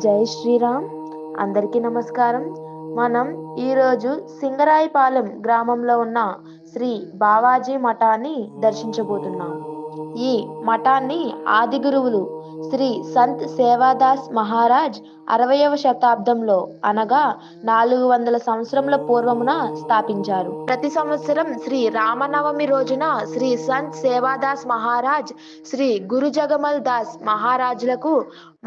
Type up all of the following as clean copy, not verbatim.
జై శ్రీరామ్. అందరికీ నమస్కారం. మనం ఈరోజు సింగరాయపాలెం గ్రామంలో ఉన్న శ్రీ బావాజీ మఠాన్ని దర్శించబోతున్నాం. ఈ మఠాన్ని ఆది గురువులు శ్రీ సంత్ సేవాదాస్ మహారాజ్ 60వ శతాబ్దంలో అనగా 400 సంవత్సరముల పూర్వమున స్థాపించారు. ప్రతి సంవత్సరం శ్రీ రామనవమి రోజున శ్రీ సంత్ సేవాదాస్ మహారాజ్ శ్రీ గురు జగమల్ దాస్ మహారాజులకు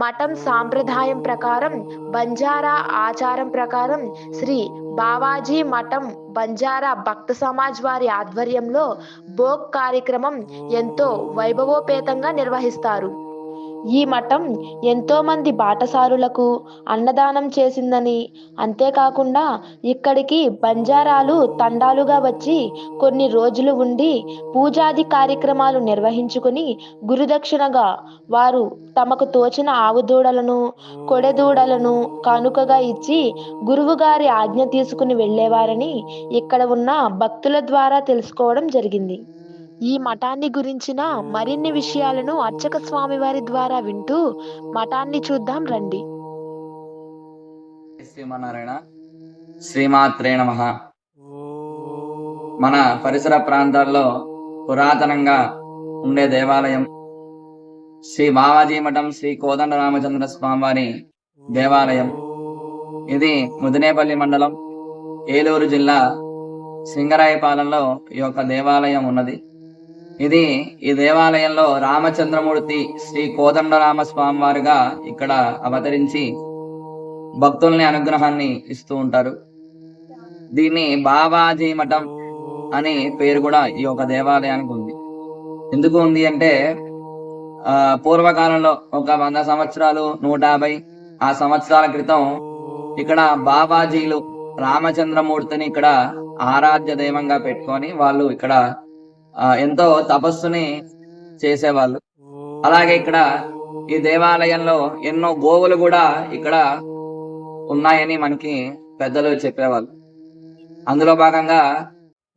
మఠం సాంప్రదాయం ప్రకారం బంజారా ఆచారం ప్రకారం శ్రీ బావాజీ మఠం బంజారా భక్త సమాజ్ వారి ఆధ్వర్యంలో భోగ్ కార్యక్రమం ఎంతో వైభవోపేతంగా నిర్వహిస్తారు. ఈ మఠం ఎంతో మంది బాటసారులకు అన్నదానం చేసిందని, అంతేకాకుండా ఇక్కడికి బంజారాలు తండాలుగా వచ్చి కొన్ని రోజులు ఉండి పూజాది కార్యక్రమాలు నిర్వహించుకుని గురుదక్షిణగా వారు తమకు తోచిన ఆవు దూడలను, కొడెదూడలను కానుకగా ఇచ్చి గురువుగారి ఆజ్ఞ తీసుకుని వెళ్ళేవారని ఇక్కడ ఉన్న భక్తుల ద్వారా తెలుసుకోవడం జరిగింది. ఈ మఠాన్ని గురించిన మరిన్ని విషయాలను అర్చక స్వామి వారి ద్వారా వింటూ మఠాన్ని చూద్దాం రండి. శ్రీమన్నారాయణ. శ్రీమాత్రే నమః. మన పరిసర ప్రాంతాల్లో పురాతనంగా ఉండే దేవాలయం శ్రీ బావాజీ మఠం శ్రీ కోదండ రామచంద్ర స్వామి వారి దేవాలయం. ఇది ముదినేపల్లి మండలం, ఏలూరు జిల్లా సింగరాయపాలెంలో ఈ యొక్క దేవాలయం ఉన్నది. ఈ దేవాలయంలో రామచంద్రమూర్తి శ్రీ కోదండరామ స్వామి వారుగా ఇక్కడ అవతరించి భక్తుల్ని అనుగ్రహాన్ని ఇస్తూ ఉంటారు. దీన్ని బావాజీ మఠం అని పేరు కూడా ఈ యొక్క దేవాలయానికి ఉంది. ఎందుకు ఉంది అంటే పూర్వకాలంలో ఒక 100 సంవత్సరాలు 150 ఆ సంవత్సరాల క్రితం ఇక్కడ బాబాజీలు రామచంద్రమూర్తిని ఇక్కడ ఆరాధ్య దైవంగా పెట్టుకొని వాళ్ళు ఇక్కడ ఎంతో తపస్సుని చేసేవాళ్ళు. అలాగే ఇక్కడ ఈ దేవాలయంలో ఎన్నో గోవులు కూడా ఇక్కడ ఉన్నాయని మనకి పెద్దలు చెప్పేవాళ్ళు. అందులో భాగంగా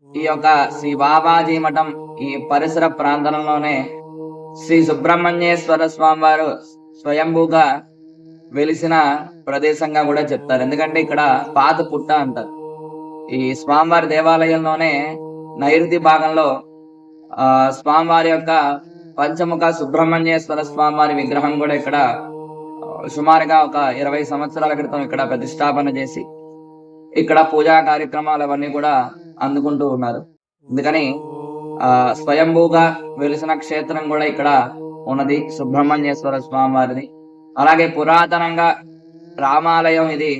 ఈ యొక్క శ్రీ బాబాజీ మఠం ఈ పరిసర ప్రాంతంలోనే శ్రీ సుబ్రహ్మణ్యేశ్వర స్వామి వారు స్వయంభూగా వెలిసిన ప్రదేశంగా కూడా చెప్తారు. ఎందుకంటే ఇక్కడ పాత పుట్ట అంటారు. ఈ స్వామివారి దేవాలయంలోనే నైరుతి భాగంలో స్వామివారి యొక్క పంచముఖ సుబ్రహ్మణ్యేశ్వర స్వామివారి విగ్రహం కూడా ఇక్కడ సుమారుగా ఒక 20 సంవత్సరాల క్రితం ఇక్కడ ప్రతిష్టాపన చేసి ఇక్కడ పూజా కార్యక్రమాలు అవన్నీ కూడా అందుకుంటూ ఉన్నారు. అందుకని స్వయంభూగా వెలిసిన క్షేత్రం కూడా ఇక్కడ ఉన్నది సుబ్రహ్మణ్యేశ్వర స్వామి వారిది. అలాగే పురాతనంగా రామాలయం ఇది.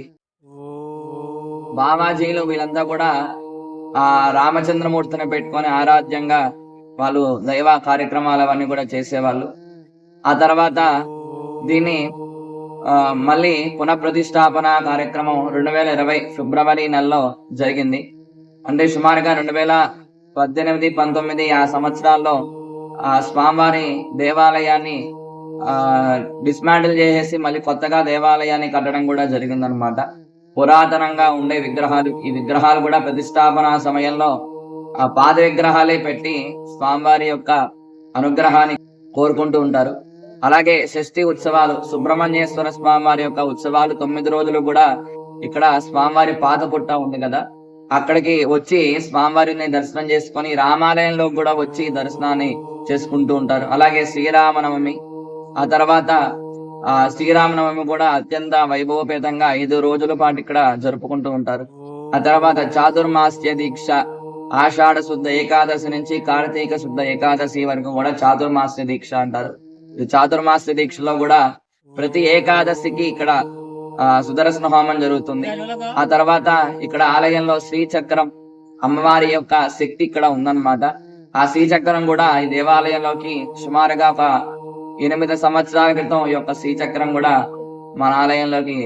బావాజీలు వీళ్ళంతా కూడా రామచంద్రమూర్తిని పెట్టుకొని ఆరాధ్యంగా వాళ్ళు దైవ కార్యక్రమాలు అవన్నీ కూడా చేసేవాళ్ళు. ఆ తర్వాత దీన్ని మళ్ళీ పునఃప్రతిష్టాపన కార్యక్రమం 2020 ఫిబ్రవరి నెలలో జరిగింది. అంటే సుమారుగా 2018, 19 ఆ సంవత్సరాల్లో ఆ స్వామివారి దేవాలయాన్ని డిస్మాంటిల్ చేసేసి మళ్ళీ కొత్తగా దేవాలయాన్ని కట్టడం కూడా జరిగిందనమాట. పురాతనంగా ఉండే ఈ విగ్రహాలు కూడా ప్రతిష్టాపన సమయంలో పాద విగ్రహాలే పెట్టి స్వామివారి యొక్క అనుగ్రహాన్ని కోరుకుంటూ ఉంటారు. అలాగే షష్ఠి ఉత్సవాలు, సుబ్రహ్మణ్యేశ్వర స్వామివారి యొక్క ఉత్సవాలు 9 రోజులు కూడా ఇక్కడ స్వామివారి పాద పుట్ట ఉంది కదా, అక్కడికి వచ్చి స్వామివారిని దర్శనం చేసుకొని రామాలయంలో కూడా వచ్చి దర్శనాన్ని చేసుకుంటూ ఉంటారు. అలాగే శ్రీరామనవమి, ఆ తర్వాత శ్రీరామనవమి కూడా అత్యంత వైభవపేతంగా 5 రోజుల పాటు ఇక్కడ జరుపుకుంటూ ఉంటారు. ఆ తర్వాత చాతుర్మాస్య దీక్ష, ఆషాఢ శుద్ధ ఏకాదశి నుంచి కార్తీక శుద్ధ ఏకాదశి వరకు కూడా చాతుర్మాస్య దీక్ష అంటారు. ఈ చాతుర్మాస్య దీక్షలో కూడా ప్రతి ఏకాదశికి ఇక్కడ సుదర్శన హోమం జరుగుతుంది. ఆ తర్వాత ఇక్కడ ఆలయంలో శ్రీచక్రం, అమ్మవారి యొక్క శక్తి ఇక్కడ ఉందన్నమాట. ఆ శ్రీచక్రం కూడా ఈ దేవాలయంలోకి సుమారుగా ఒక 8 సంవత్సరాల క్రితం ఈ యొక్క శ్రీచక్రం కూడా మన ఆలయంలోకి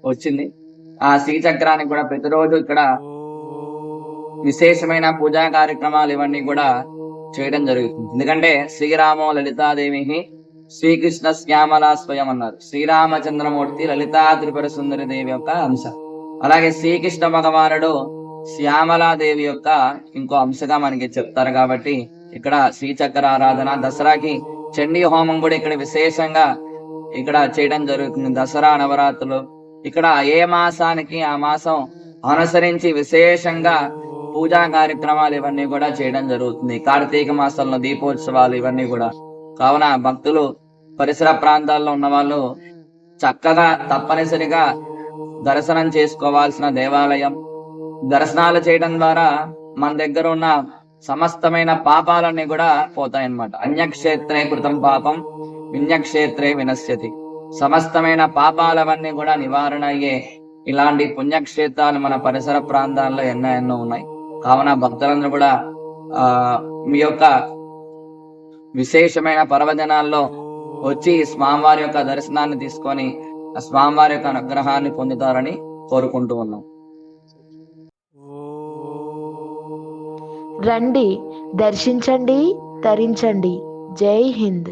వచ్చింది. ఆ శ్రీచక్రానికి కూడా ప్రతిరోజు ఇక్కడ విశేషమైన పూజా కార్యక్రమాలు ఇవన్నీ కూడా చేయడం జరుగుతుంది. ఎందుకంటే శ్రీరామో లలితాదేవి శ్రీకృష్ణ శ్యామలా స్వయం అన్నారు. శ్రీరామచంద్రమూర్తి లలితా త్రిపుర సుందరి దేవి యొక్క అంశ. అలాగే శ్రీకృష్ణ భగవానుడు శ్యామలాదేవి యొక్క ఇంకో అంశగా మనకి చెప్తారు. కాబట్టి ఇక్కడ శ్రీచక్ర ఆరాధన, దసరాకి చండీ హోమం కూడా ఇక్కడ విశేషంగా ఇక్కడ చేయడం జరుగుతుంది. దసరా నవరాత్రులు ఇక్కడ ఏ మాసానికి ఆ మాసం అనుసరించి విశేషంగా పూజా కార్యక్రమాలు ఇవన్నీ కూడా చేయడం జరుగుతుంది. కార్తీక మాసంలో దీపోత్సవాలు ఇవన్నీ కూడా. కావున భక్తులు పరిసర ప్రాంతాల్లో ఉన్న వాళ్ళు చక్కగా తప్పనిసరిగా దర్శనం చేసుకోవాల్సిన దేవాలయం. దర్శనాలు చేయడం ద్వారా మన దగ్గర ఉన్న సమస్తమైన పాపాలన్నీ కూడా పోతాయన్నమాట. అన్యక్షేత్రే కృతం పాపం విన్యక్షేత్రే వినశ్యతి. సమస్తమైన పాపాలవన్నీ కూడా నివారణ అయ్యే ఇలాంటి పుణ్యక్షేత్రాలు మన పరిసర ప్రాంతాల్లో ఎన్నో ఉన్నాయి. కావున భక్తులందరూ కూడా మీ యొక్క విశేషమైన పర్వదినాల్లో వచ్చి స్వామివారి యొక్క దర్శనాన్ని తీసుకొని ఆ స్వామివారి యొక్క అనుగ్రహాన్ని పొందుతారని కోరుకుంటూ ఉన్నాం. రండి, దర్శించండి, తరించండి. జై హింద్.